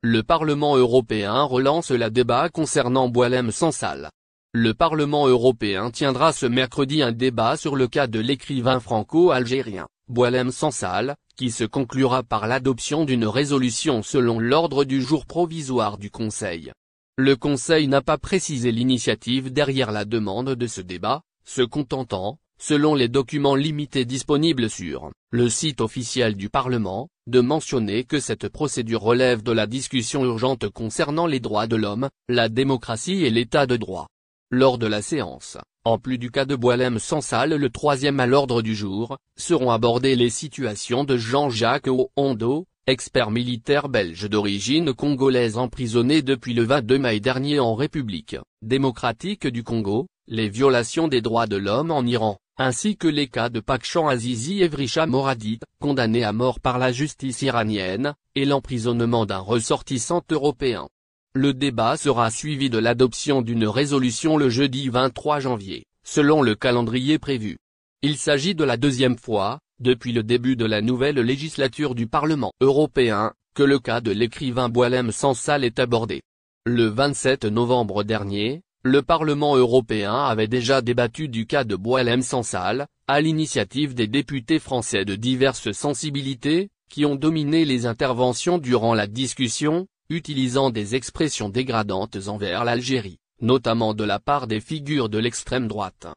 Le Parlement européen relance le débat concernant Boualem Sansal. Le Parlement européen tiendra ce mercredi un débat sur le cas de l'écrivain franco-algérien, Boualem Sansal, qui se conclura par l'adoption d'une résolution selon l'ordre du jour provisoire du Conseil. Le Conseil n'a pas précisé l'initiative derrière la demande de ce débat, se contentant, selon les documents limités disponibles sur le site officiel du Parlement, de mentionner que cette procédure relève de la discussion urgente concernant les droits de l'homme, la démocratie et l'état de droit. Lors de la séance, en plus du cas de Boualem Sansal, le troisième à l'ordre du jour, seront abordées les situations de Jean-Jacques Oando, expert militaire belge d'origine congolaise emprisonné depuis le 22 mai dernier en République démocratique du Congo, les violations des droits de l'homme en Iran, ainsi que les cas de Pakshan Azizi et Vrisha Moradi, condamnés à mort par la justice iranienne, et l'emprisonnement d'un ressortissant européen. Le débat sera suivi de l'adoption d'une résolution le jeudi 23 janvier, selon le calendrier prévu. Il s'agit de la deuxième fois, depuis le début de la nouvelle législature du Parlement européen, que le cas de l'écrivain Boualem Sansal est abordé. Le 27 novembre dernier, le Parlement européen avait déjà débattu du cas de Boualem Sansal, à l'initiative des députés français de diverses sensibilités, qui ont dominé les interventions durant la discussion, utilisant des expressions dégradantes envers l'Algérie, notamment de la part des figures de l'extrême droite.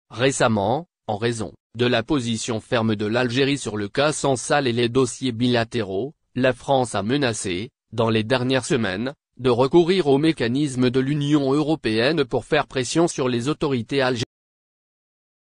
Récemment, en raison de la position ferme de l'Algérie sur le cas Sansal et les dossiers bilatéraux, la France a menacé, dans les dernières semaines, de recourir aux mécanismes de l'Union européenne pour faire pression sur les autorités algériennes.